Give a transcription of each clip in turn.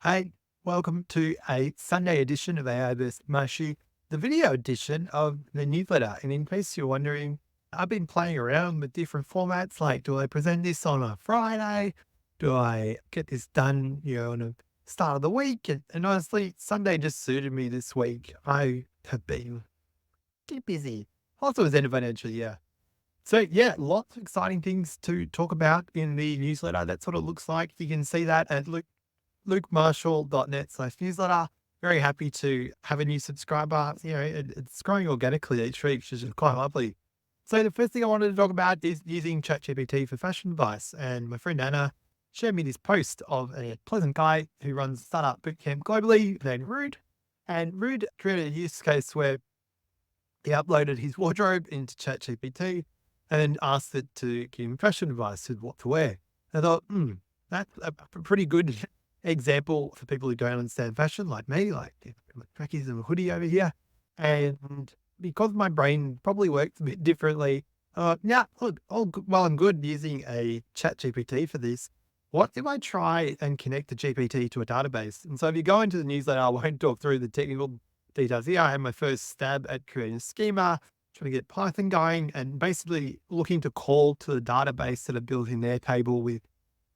Hey, welcome to a Sunday edition of AI vs. Marshy, the video edition of the newsletter. And in case you're wondering, I've been playing around with different formats. Like, do I present this on a Friday? Do I get this done, on the start of the week? And honestly, Sunday just suited me this week. I have been too busy. Also, it's end of financial year. So yeah, lots of exciting things to talk about in the newsletter. That's what it looks like. You can see that at lukemarshall.net/newsletter. Very happy to have a new subscriber. It's growing organically each week, which is quite lovely. So the first thing I wanted to talk about is using ChatGPT for fashion advice. And my friend Anna shared me this post of a pleasant guy who runs startup bootcamp globally named Rude. And Rude created a use case where he uploaded his wardrobe into ChatGPT and asked it to give him fashion advice with what to wear. I thought, that's a pretty good example for people who don't understand fashion like me, like trackies and a hoodie over here. And because my brain probably works a bit differently, yeah, look, well and good using a chat GPT for this. What if I try and connect the GPT to a database? And so if you go into the newsletter, I won't talk through the technical details here. I had my first stab at creating a schema, trying to get Python going, and basically looking to call to the database that are built in their table with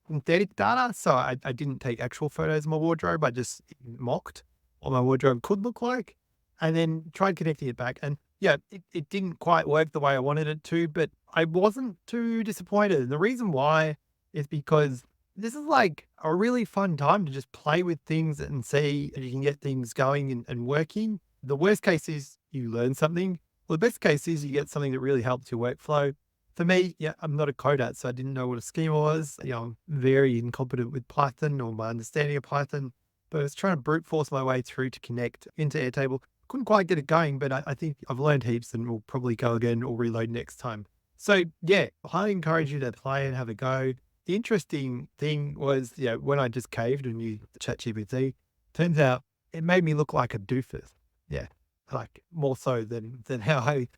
synthetic data. So I didn't take actual photos of my wardrobe. I just mocked what my wardrobe could look like and then tried connecting it back. And yeah, it didn't quite work the way I wanted it to, but I wasn't too disappointed. And the reason why is because this is like a really fun time to just play with things and see if you can get things going and working. The worst case is you learn something. Well, the best case is you get something that really helps your workflow. For me, yeah, I'm not a coder, so I didn't know what a schema was. I'm very incompetent with Python or my understanding of Python, but I was trying to brute force my way through to connect into Airtable. Couldn't quite get it going, but I think I've learned heaps and will probably go again or reload next time. So yeah, I highly encourage you to play and have a go. The interesting thing was, when I just caved and used ChatGPT, turns out it made me look like a doofus. Yeah, like more so than how I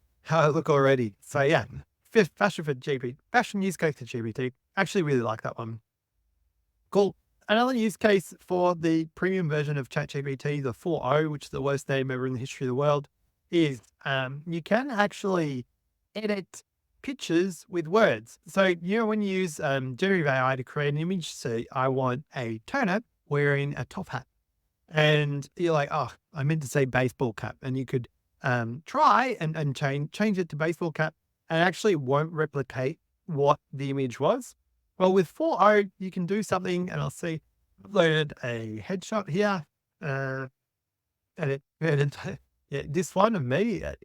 look already. So yeah, fashion use case for GPT. Actually, really like that one. Cool. Another use case for the premium version of ChatGPT, the 4.0, which is the worst name ever in the history of the world, is you can actually edit pictures with words. So, when you use generative AI to create an image, say, I want a turnip wearing a top hat. And you're like, oh, I meant to say baseball cap. And you could try and change it to baseball cap and actually won't replicate what the image was. Well, with 4.0, you can do something, and I'll see, uploaded a headshot here. Uh, and yeah, this one of me, I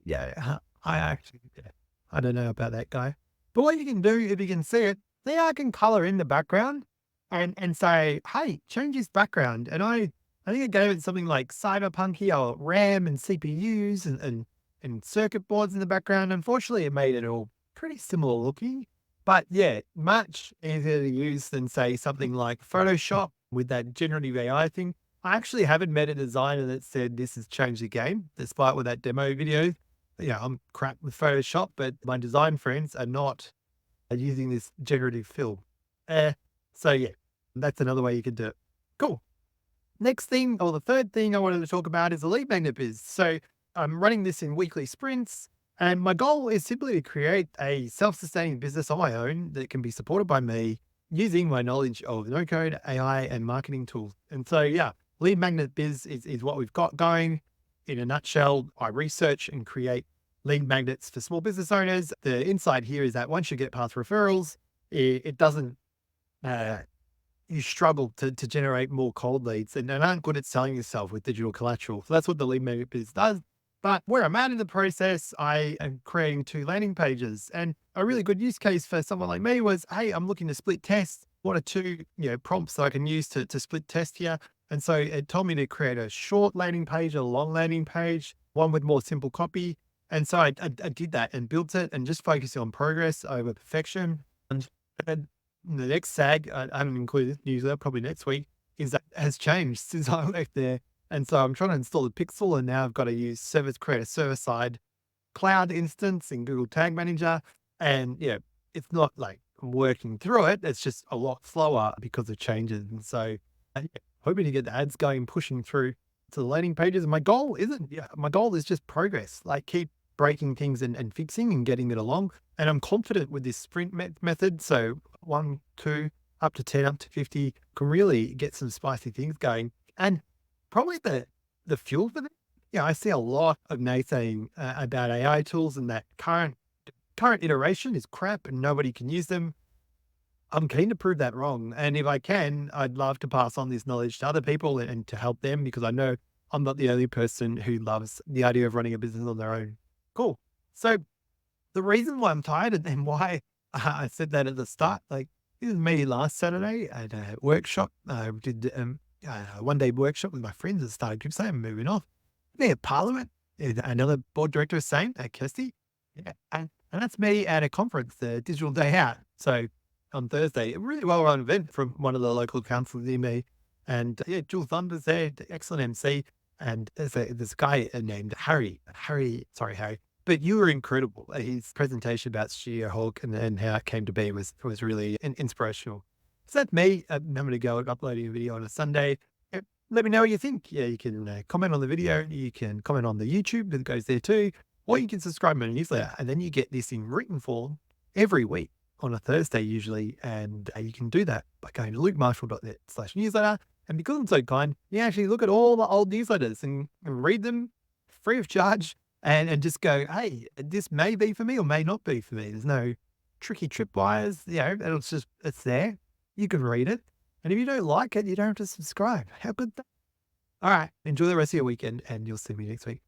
actually, yeah, I don't know about that guy. But what you can do, if you can see it, then I can color in the background and say, hey, change this background. And I think I gave it something like cyberpunky or RAM and CPUs and circuit boards in the background. Unfortunately, it made it all pretty similar looking. But yeah, much easier to use than say something like Photoshop with that generative AI thing. I actually haven't met a designer that said this has changed the game, despite with that demo video. Yeah, I'm crap with Photoshop, but my design friends are not using this generative fill. So yeah, that's another way you can do it. Cool. Next thing, or the third thing I wanted to talk about is the lead magnet biz. So I'm running this in weekly sprints, and my goal is simply to create a self-sustaining business on my own that can be supported by me using my knowledge of no code, AI, and marketing tools. And so, yeah, lead magnet biz is what we've got going. In a nutshell, I research and create lead magnets for small business owners. The insight here is that once you get past referrals, it doesn't uh, you struggle to generate more cold leads and aren't good at selling yourself with digital collateral. So that's what the lead magnet biz does. But where I'm at in the process, I am creating 2 landing pages. And a really good use case for someone like me was, hey, I'm looking to split test. What are two, prompts that I can use to split test here? And so it told me to create a short landing page, a long landing page, one with more simple copy. And so I did that and built it and just focusing on progress over perfection. And the next SAG, I haven't included this newsletter, probably next week, is that has changed since I left there. And so I'm trying to install the Pixel, and now I've got to create a server side cloud instance in Google Tag Manager. And yeah, it's not like I'm working through it. It's just a lot slower because of changes. And so yeah, hoping to get the ads going, pushing through to the landing pages. And my goal isn't, yeah, my goal is just progress, like keep breaking things and fixing and getting it along. And I'm confident with this sprint method. So 1, 2, up to 10, up to 50 can really get some spicy things going. And probably the fuel for that. Yeah, I see a lot of naysaying about AI tools and that current iteration is crap and nobody can use them. I'm keen to prove that wrong. And if I can, I'd love to pass on this knowledge to other people and to help them because I know I'm not the only person who loves the idea of running a business on their own. Cool. So the reason why I'm tired and why I said that at the start, like this is me last Saturday at a workshop. I did a 1 day workshop with my friends at the start of group. I'm moving off. Me at Parliament, another board director was saying, Kirsty. Yeah. And that's me at a conference, the Digital Day Out. So on Thursday, a really well run event from one of the local councils near me. And yeah, Jules Thunder's there, excellent MC. And there's this guy named sorry, Harry, but you were incredible. His presentation about Studio Hulk and how it came to be was really inspirational. So that's me. I'm going to go uploading a video on a Sunday. Let me know what you think. Yeah, you can comment on the video. You can comment on the YouTube that goes there too, or you can subscribe to my newsletter, and then you get this in written form every week on a Thursday usually. And you can do that by going to lukemarshall.net/newsletter. And because I'm so kind, you actually look at all the old newsletters and read them free of charge and just go, hey, this may be for me or may not be for me. There's no tricky tripwires, and it's there. You can read it. And if you don't like it, you don't have to subscribe. How good that? All right. Enjoy the rest of your weekend and you'll see me next week.